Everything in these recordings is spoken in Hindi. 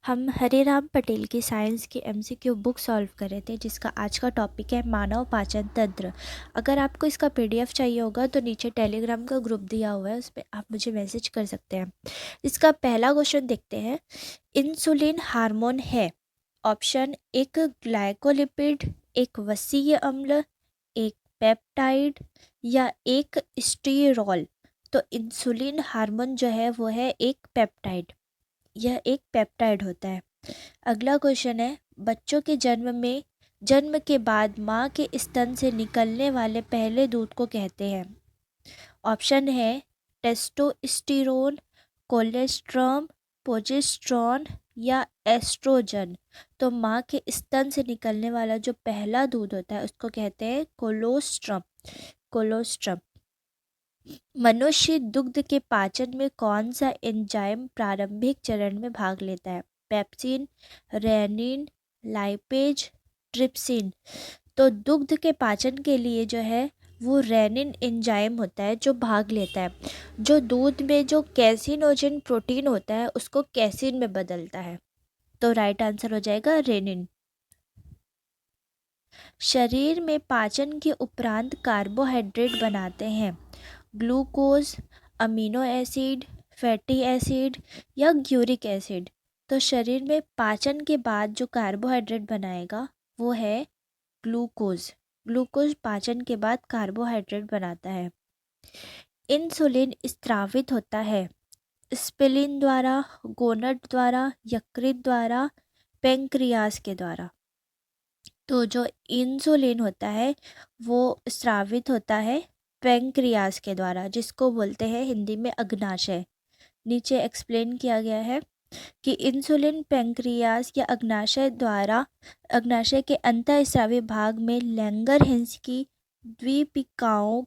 हम हरिराम पटेल की साइंस की एमसीक्यू बुक सॉल्व कर रहे थे, जिसका आज का टॉपिक है मानव पाचन तंत्र। अगर आपको इसका पीडीएफ चाहिए होगा तो नीचे टेलीग्राम का ग्रुप दिया हुआ है, उस पर आप मुझे मैसेज कर सकते हैं। इसका पहला क्वेश्चन देखते हैं। इंसुलिन हार्मोन है। ऑप्शन एक ग्लाइकोलिपिड, एक वसीय अम्ल, एक पेप्टाइड या एक स्टीरॉल। तो इंसुलिन हार्मोन जो है वो है एक पेप्टाइड, यह एक पेप्टाइड होता है। अगला क्वेश्चन है, बच्चों के जन्म के बाद माँ के स्तन से निकलने वाले पहले दूध को कहते हैं। ऑप्शन है टेस्टोस्टेरोन, कोलेस्ट्रॉम, प्रोजेस्टेरोन या एस्ट्रोजन। तो माँ के स्तन से निकलने वाला जो पहला दूध होता है उसको कहते हैं कोलोस्ट्रम। मनुष्य दुग्ध के पाचन में कौन सा एंजाइम प्रारंभिक चरण में भाग लेता है? Pepsin, rennin, lipase, trypsin. तो दुग्ध के पाचन के लिए जो है वो रेनिन एंजाइम होता है जो भाग लेता है, जो दूध में जो कैसिनोजन प्रोटीन होता है उसको कैसिन में बदलता है। तो राइट आंसर हो जाएगा रेनिन। शरीर में पाचन के उपरांत कार्बोहाइड्रेट बनाते हैं glucose, amino acid, fatty acid या ग्यूरिक एसिड। तो शरीर में पाचन के बाद जो कार्बोहाइड्रेट बनाएगा वो है ग्लूकोज। ग्लूकोज पाचन के बाद कार्बोहाइड्रेट बनाता है। इंसुलिन स्त्रावित होता है स्प्लीन द्वारा, गोनड द्वारा, यकृत द्वारा, पेंक्रियास के द्वारा। तो जो इंसुलिन होता है वो स्रावित होता है पेंक्रियास के द्वारा, जिसको बोलते हैं हिंदी में अग्नाशय। नीचे एक्सप्लेन किया गया है कि इंसुलिन पेंक्रियास या अग्नाशय के अंतःस्रावी भाग में लैंगरहिंस की द्वीपिकाओं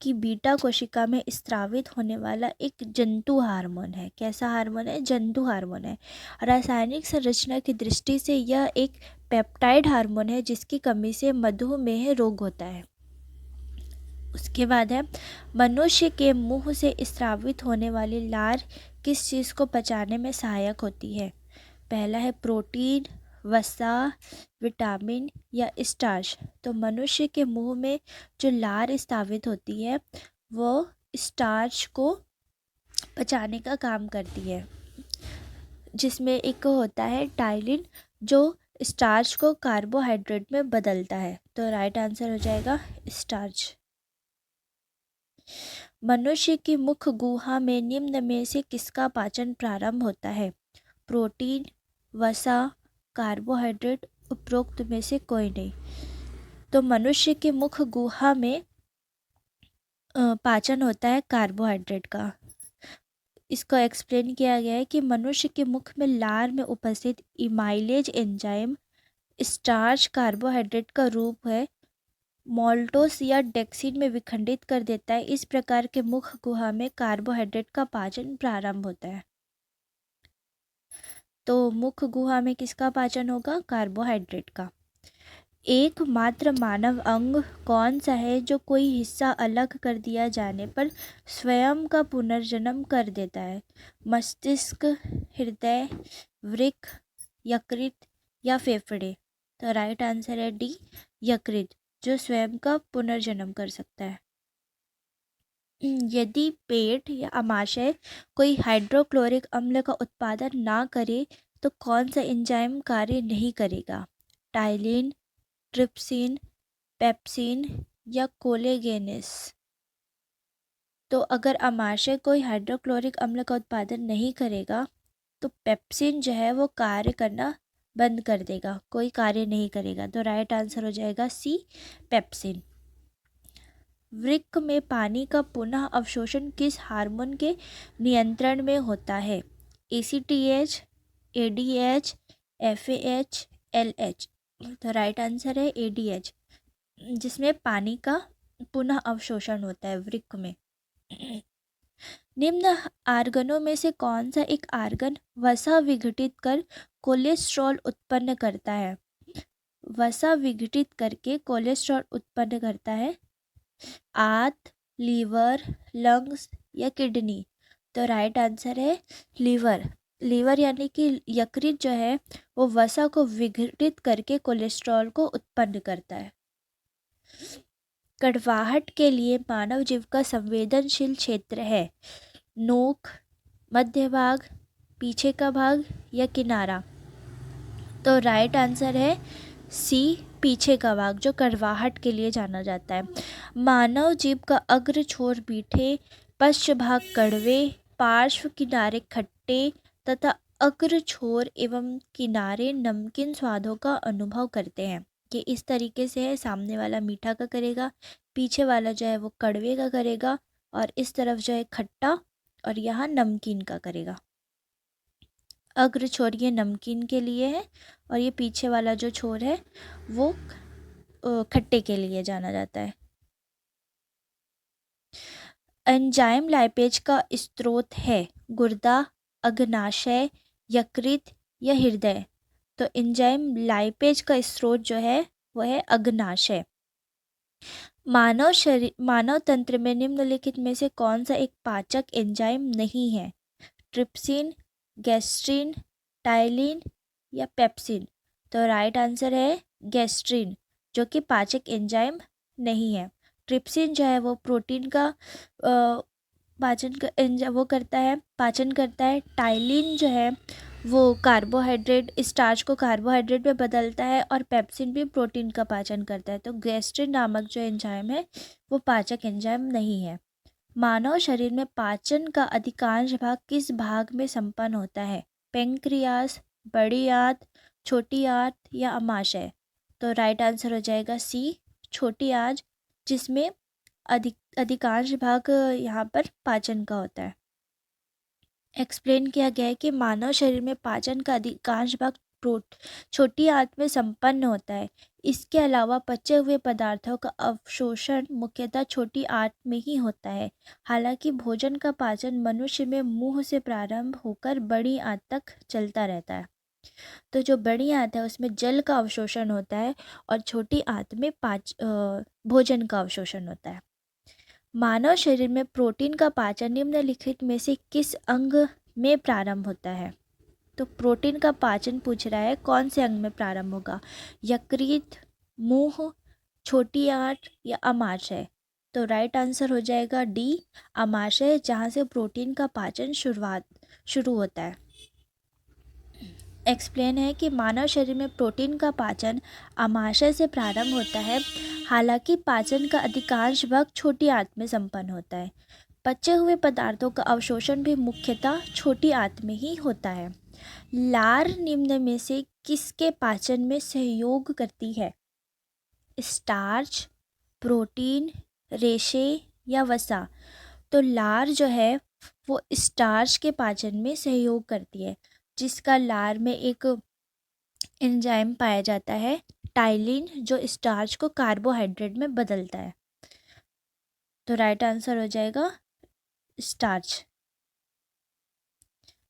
की बीटा कोशिका में स्रावित होने वाला एक जंतु हार्मोन है। कैसा हार्मोन है? जंतु हार्मोन है। रासायनिक संरचना की दृष्टि से यह एक पेप्टाइड हार्मोन है जिसकी कमी से मधुमेह रोग होता है। उसके बाद है, मनुष्य के मुंह से स्रावित होने वाली लार किस चीज़ को पचाने में सहायक होती है? पहला है प्रोटीन, वसा, विटामिन या स्टार्च। तो मनुष्य के मुंह में जो लार स्रावित होती है वो स्टार्च को पचाने का काम करती है, जिसमें एक होता है टाइलिन जो स्टार्च को कार्बोहाइड्रेट में बदलता है। तो राइट आंसर हो जाएगा स्टार्च। मनुष्य की मुख गुहा में निम्न में से किसका पाचन प्रारंभ होता है? प्रोटीन, वसा, कार्बोहाइड्रेट, उपरोक्त में से कोई नहीं। तो मनुष्य के मुख गुहा में पाचन होता है कार्बोहाइड्रेट का। इसको एक्सप्लेन किया गया है कि मनुष्य के मुख में लार में उपस्थित इमाइलेज एंजाइम स्टार्च कार्बोहाइड्रेट का रूप है मोल्टोस या डेक्सिन में विखंडित कर देता है। इस प्रकार के मुख गुहा में कार्बोहाइड्रेट का पाचन प्रारंभ होता है। तो मुख गुहा में किसका पाचन होगा? कार्बोहाइड्रेट का। एकमात्र मानव अंग कौन सा है जो कोई हिस्सा अलग कर दिया जाने पर स्वयं का पुनर्जन्म कर देता है? मस्तिष्क, हृदय, वृक्क, यकृत या फेफड़े। तो राइट आंसर है डी, यकृत, जो स्वयं का पुनर्जन्म कर सकता है। यदि पेट या अमाशय कोई हाइड्रोक्लोरिक अम्ल का उत्पादन ना करे तो कौन सा एंजाइम कार्य नहीं करेगा? टाइलिन, ट्रिप्सिन, पेप्सिन या कोलेगेनेस। तो अगर अमाशय कोई हाइड्रोक्लोरिक अम्ल का उत्पादन नहीं करेगा तो पेप्सिन जो है वो कार्य करना बंद कर देगा, कोई कार्य नहीं करेगा। तो राइट आंसर हो जाएगा सी, पेप्सिन। वृक्क में पानी का पुनः अवशोषण किस हार्मोन के नियंत्रण में होता है? ACTH, ADH, FAH, LH। तो राइट आंसर है ADH, जिसमें पानी का पुनः अवशोषण होता है वृक्क में। निम्न आर्गनों में से कौन सा एक आर्गन वसा विघटित कर कोलेस्ट्रॉल उत्पन्न करता है? वसा विघटित करके कोलेस्ट्रॉल उत्पन्न करता है आंत, लीवर, लंग्स या किडनी। तो राइट आंसर है लीवर। लीवर यानी कि यकृत जो है वो वसा को विघटित करके कोलेस्ट्रॉल को उत्पन्न करता है। कड़वाहट के लिए मानव जीव का संवेदनशील क्षेत्र है नोक, मध्य भाग, पीछे का भाग या किनारा। तो राइट आंसर है सी, पीछे का भाग, जो कड़वाहट के लिए जाना जाता है। मानव जीभ का अग्र छोर मीठे, पश्च भाग कड़वे, पार्श्व किनारे खट्टे तथा अग्र छोर एवं किनारे नमकीन स्वादों का अनुभव करते हैं। ये इस तरीके से है, सामने वाला मीठा का करेगा, पीछे वाला जो है वो कड़वे का करेगा, और इस तरफ जो है खट्टा और यहाँ नमकीन का करेगा। अग्र छोर ये नमकीन के लिए है और ये पीछे वाला जो छोर है वो खट्टे के लिए जाना जाता है। एंजाइम लाइपेज का स्रोत है गुर्दा, अग्नाशय, यकृत या हृदय। तो एंजाइम लाइपेज का स्रोत जो है वो है अग्नाशय। मानव तंत्र में निम्नलिखित में से कौन सा एक पाचक एंजाइम नहीं है? ट्रिप्सिन, गैस्ट्रिन, टाइलिन या पेप्सिन। तो राइट आंसर है गैस्ट्रिन, जो कि पाचक एंजाइम नहीं है। ट्रिप्सिन जो है वो प्रोटीन का पाचन करता है। टाइलिन जो है वो कार्बोहाइड्रेट, स्टार्च को कार्बोहाइड्रेट में बदलता है, और पेप्सिन भी प्रोटीन का पाचन करता है। तो गैस्ट्रिन नामक जो एंजाइम है वो पाचक एंजाइम नहीं है। मानव शरीर में पाचन का अधिकांश भाग किस भाग में संपन्न होता है? पेंक्रियास, बड़ी आंत, छोटी आंत या अमाशय। तो राइट आंसर हो जाएगा सी, छोटी आंत, जिसमें अधिकांश भाग यहाँ पर पाचन का होता है। एक्सप्लेन किया गया है कि मानव शरीर में पाचन का अधिकांश भाग छोटी आंत में संपन्न होता है। इसके अलावा पचे हुए पदार्थों का अवशोषण मुख्यतः छोटी आंत में ही होता है। हालांकि भोजन का पाचन मनुष्य में मुंह से प्रारंभ होकर बड़ी आंत तक चलता रहता है। तो जो बड़ी आंत है उसमें जल का अवशोषण होता है और छोटी आंत में भोजन का अवशोषण होता है। मानव शरीर में प्रोटीन का पाचन निम्नलिखित में से किस अंग में प्रारंभ होता है? तो प्रोटीन का पाचन पूछ रहा है, कौन से अंग में प्रारंभ होगा? यकृत, मुंह, छोटी आंत या अमाशय। तो राइट आंसर हो जाएगा डी, अमाशय, जहाँ से प्रोटीन का पाचन शुरू होता है। एक्सप्लेन है कि मानव शरीर में प्रोटीन का पाचन अमाशय से प्रारंभ होता है। हालांकि पाचन का अधिकांश भाग छोटी आंत में संपन्न होता है। पचे हुए पदार्थों का अवशोषण भी मुख्यतः छोटी आंत में ही होता है। लार निम्न में से किसके पाचन में सहयोग करती है? स्टार्च, प्रोटीन, रेशे या वसा। तो लार जो है वो स्टार्च के पाचन में सहयोग करती है, जिसका लार में एक एंजाइम पाया जाता है टाइलिन, जो स्टार्च को कार्बोहाइड्रेट में बदलता है। तो राइट आंसर हो जाएगा स्टार्च।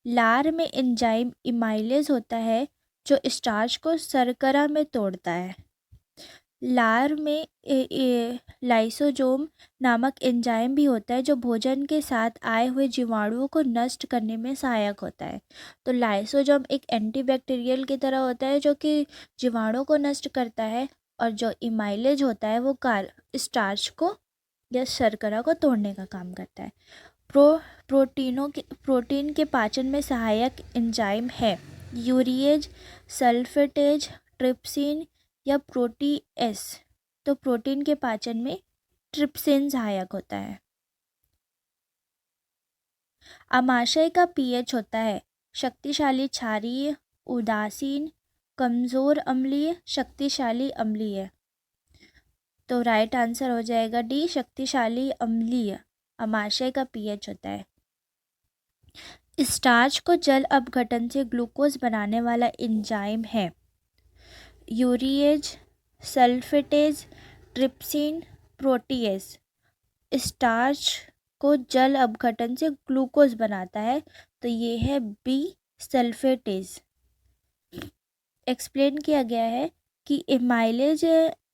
लार में एंजाइम इमाइलेज होता है जो स्टार्च को शर्करा में तोड़ता है। लार में लाइसोजोम नामक एंजाइम भी होता है जो भोजन के साथ आए हुए जीवाणुओं को नष्ट करने में सहायक होता है। तो लाइसोजोम एक एंटीबैक्टीरियल की तरह होता है जो कि जीवाणुओं को नष्ट करता है, और जो इमाइलेज होता है वो स्टार्च को या शर्करा को तोड़ने का काम करता है। प्रोटीन के पाचन में सहायक एंजाइम है यूरिएज, सल्फेटेज, ट्रिप्सिन या प्रोटीएस। तो प्रोटीन के पाचन में ट्रिप्सिन सहायक होता है। अमाशय का पीएच होता है शक्तिशाली क्षारीय, उदासीन, कमजोर अम्लीय, शक्तिशाली अम्लीय। तो राइट आंसर हो जाएगा डी, शक्तिशाली अम्लीय अमाशय का पीएच होता है। स्टार्च को जल अपघटन से ग्लूकोज बनाने वाला एंजाइम है यूरिएज, सल्फेटेज, ट्रिप्सिन, प्रोटीएस। स्टार्च को जल अपघटन से ग्लूकोज बनाता है, तो ये है बी, सल्फेटेज। एक्सप्लेन किया गया है कि एमाइलेज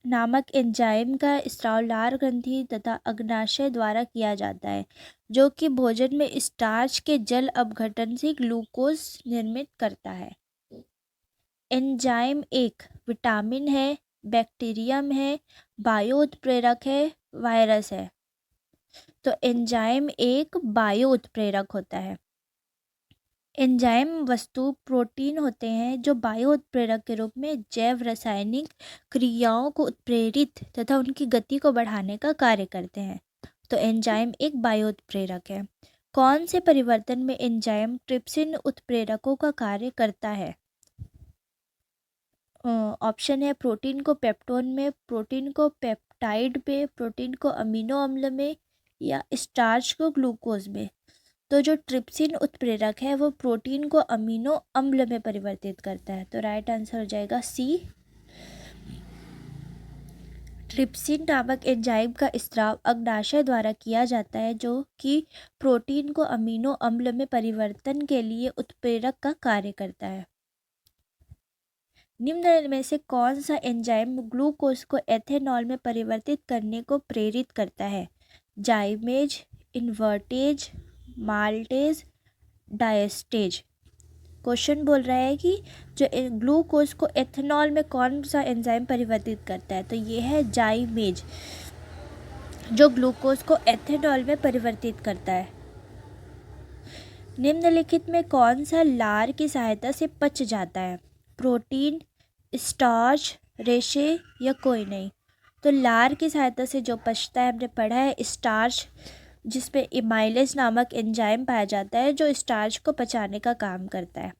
नामक एंजाइम का स्राव लार ग्रंथि तथा अग्नाशय द्वारा किया जाता है, जो कि भोजन में स्टार्च के जल अपघटन से ग्लूकोज निर्मित करता है। एंजाइम एक विटामिन है, बैक्टीरियम है, बायो उत्प्रेरक है, वायरस है। तो एंजाइम एक बायो उत्प्रेरक होता है। एंजाइम वस्तु प्रोटीन होते हैं जो बायो उत्प्रेरक के रूप में जैव रासायनिक क्रियाओं को उत्प्रेरित तथा उनकी गति को बढ़ाने का कार्य करते हैं। तो एंजाइम एक बायो उत्प्रेरक है। कौन से परिवर्तन में एंजाइम ट्रिप्सिन उत्प्रेरकों का कार्य करता है? ऑप्शन है प्रोटीन को पेप्टोन में, प्रोटीन को पेप्टाइड में, प्रोटीन को अमीनो अम्ल में, या स्टार्च को ग्लूकोज में। तो जो ट्रिप्सिन उत्प्रेरक है वो प्रोटीन को अमीनो अम्ल में परिवर्तित करता है। तो राइट आंसर हो जाएगा सी। ट्रिप्सिन नामक एंजाइम का स्राव अग्नाशय द्वारा किया जाता है, जो कि प्रोटीन को अमीनो अम्ल में परिवर्तन के लिए उत्प्रेरक का कार्य करता है। निम्न में से कौन सा एंजाइम ग्लूकोज को एथेनॉल में परिवर्तित करने को प्रेरित करता है? जाइमेज, इन्वर्टेज, माल्टेज, डायस्टेज। क्वेश्चन बोल रहा है कि जो ग्लूकोज को एथेनॉल में कौन सा एंजाइम परिवर्तित करता है, तो ये है जाइमेज, जो ग्लूकोज को एथेनॉल में परिवर्तित करता है। निम्नलिखित में कौन सा लार की सहायता से पच जाता है? प्रोटीन, स्टार्च, रेशे या कोई नहीं। तो लार की सहायता से जो पचता है हमने पढ़ा है स्टार्च, जिसपे इमाइलेज नामक एंजाइम पाया जाता है जो स्टार्च को पचाने का काम करता है।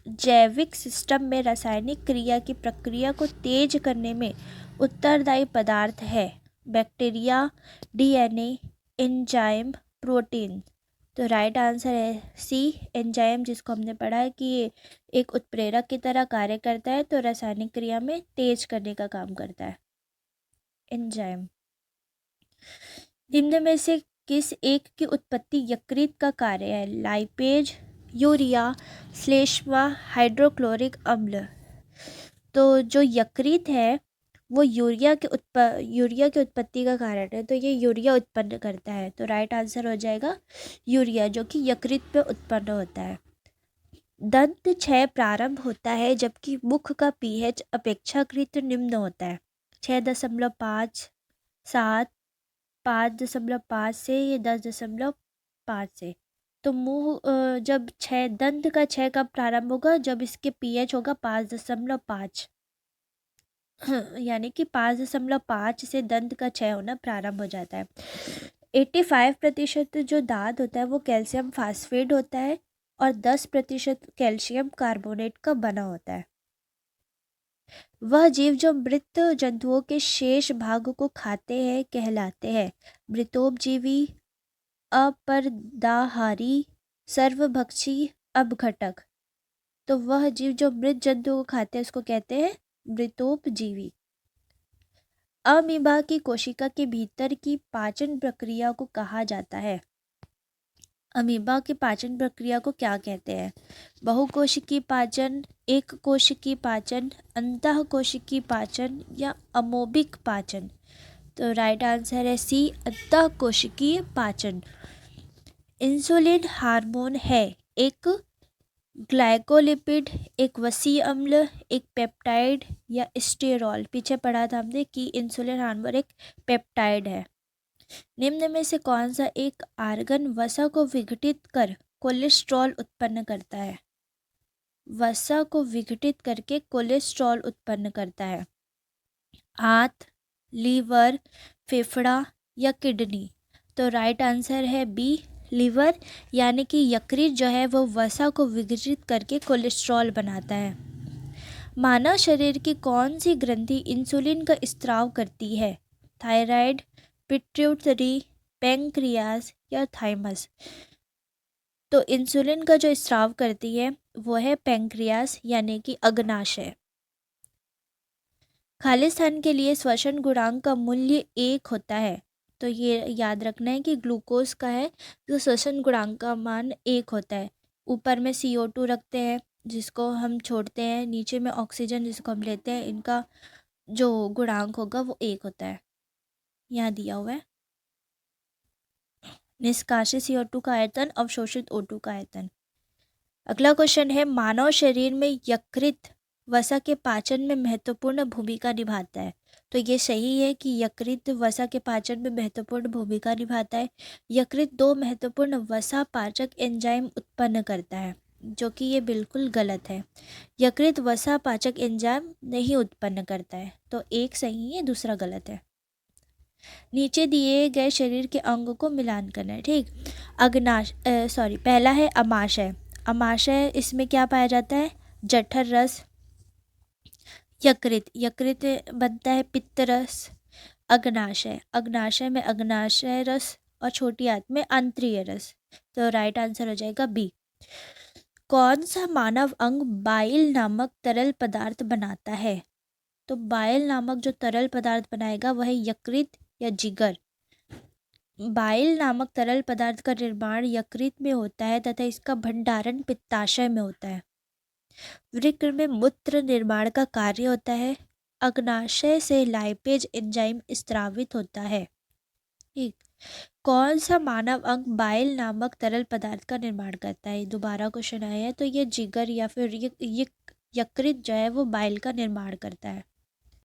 जैविक सिस्टम में रासायनिक क्रिया की प्रक्रिया को तेज करने में उत्तरदायी पदार्थ है बैक्टीरिया, डीएनए, एंजाइम, प्रोटीन। तो राइट आंसर है सी, एंजाइम, जिसको हमने पढ़ा है कि ये एक उत्प्रेरक की तरह कार्य करता है, तो रासायनिक क्रिया में तेज करने का काम करता है एंजाइम। निम्न में से किस एक की उत्पत्ति यकृत का कार्य है? लाइपेज, यूरिया, श्लेष्मा, हाइड्रोक्लोरिक अम्ल। तो जो यकृत है वो यूरिया की उत्पत्ति का कारण है, तो ये यूरिया उत्पन्न करता है। तो राइट आंसर हो जाएगा यूरिया, जो कि यकृत पे उत्पन्न होता है। दंत क्षय प्रारंभ होता है जबकि मुख का पीएच अपेक्षाकृत निम्न होता है, 6.5, 7, 5.5 से या 10.5 से। तो मुंह जब दंत का क्षय कब प्रारंभ होगा? जब इसके पीएच होगा 5.5 यानी कि 5.5 से दंत का क्षय होना प्रारंभ हो जाता है। 85% जो दांत होता है वो कैल्शियम फास्फेट होता है और 10% कैल्शियम कार्बोनेट का बना होता है। वह जीव जो मृत जंतुओं के शेष भाग को खाते हैं कहलाते हैं मृतोपजीवी, अपरदाहारी, सर्वभक्षी, अपघटक। तो वह जीव जो मृत जंतुओं को खाते हैं उसको कहते हैं मृतोपजीवी। अमीबा की कोशिका के भीतर की पाचन प्रक्रिया को कहा जाता है? अमीबा की पाचन प्रक्रिया को क्या कहते हैं? बहुकोशिकीय पाचन, एक कोशिकीय पाचन, अंतःकोशिकीय पाचन या अमोबिक पाचन। तो राइट आंसर है सी, अंतःकोशिकीय पाचन। इंसुलिन हार्मोन है एक ग्लाइकोलिपिड, एक वसी अम्ल, एक पेप्टाइड या स्टेरॉल। पीछे पढ़ा था हमने कि इंसुलिन हार्मोन एक पेप्टाइड है। निम्न में से कौन सा एक आर्गन वसा को विघटित कर कोलेस्ट्रॉल उत्पन्न करता है? वसा को विघटित करके कोलेस्ट्रॉल उत्पन्न करता है? आंत, लीवर, फेफड़ा या किडनी। तो राइट आंसर है बी, लीवर, यानी कि यकृत जो है वो वसा को विघटित करके कोलेस्ट्रॉल बनाता है। मानव शरीर की कौन सी ग्रंथि इंसुलिन का स्त्राव करती है? थायराइड, पिट्यूटरी, पैंक्रियास या थाइमस। तो इंसुलिन का जो स्त्राव करती है वो है पैंक्रियास यानी कि अग्नाशय। खालिस्तान के लिए श्वसन गुणांक का मूल्य 1 होता है, तो ये याद रखना है कि ग्लूकोज का है तो श्वसन गुणांक का मान 1 होता है। ऊपर में CO2 रखते हैं जिसको हम छोड़ते हैं, नीचे में ऑक्सीजन जिसको हम लेते हैं, इनका जो गुणांक होगा वो 1 होता है, यहाँ दिया हुआ है। निष्कासित CO2 का आयतन, अवशोषित O2 का आयतन। अगला क्वेश्चन है, मानव शरीर में यकृत वसा के पाचन में महत्वपूर्ण भूमिका निभाता है। तो ये सही है कि यकृत वसा के पाचन में महत्वपूर्ण भूमिका निभाता है। यकृत 2 महत्वपूर्ण वसा पाचक एंजाइम उत्पन्न करता है, जो कि ये बिल्कुल गलत है। यकृत वसा पाचक एंजाइम नहीं उत्पन्न करता है, तो एक सही है, दूसरा गलत है। नीचे दिए गए शरीर के अंग को मिलान करना है, ठीक। पहला है अमाशय। अमाशय, इसमें क्या पाया जाता है? जठर रस। यकृत, यकृत बनता है पित्त रस। अग्नाशय, अग्नाशय में अग्नाशय रस और छोटी आंत में आंत्रीय रस। तो राइट आंसर हो जाएगा बी। कौन सा मानव अंग बाइल नामक तरल पदार्थ बनाता है? तो बाइल नामक जो तरल पदार्थ बनाएगा वह है यकृत या जिगर। बाइल नामक तरल पदार्थ का निर्माण यकृत में होता है तथा इसका भंडारण पित्ताशय में होता है। वृक्क में मूत्र निर्माण का कार्य होता है। अग्नाशय से लाइपेज एंजाइम स्रावित होता है, ठीक। कौन सा मानव अंग बाइल नामक तरल पदार्थ का निर्माण करता है? दोबारा क्वेश्चन आया है, तो ये जिगर या फिर यकृत जो है वो बाइल का निर्माण करता है।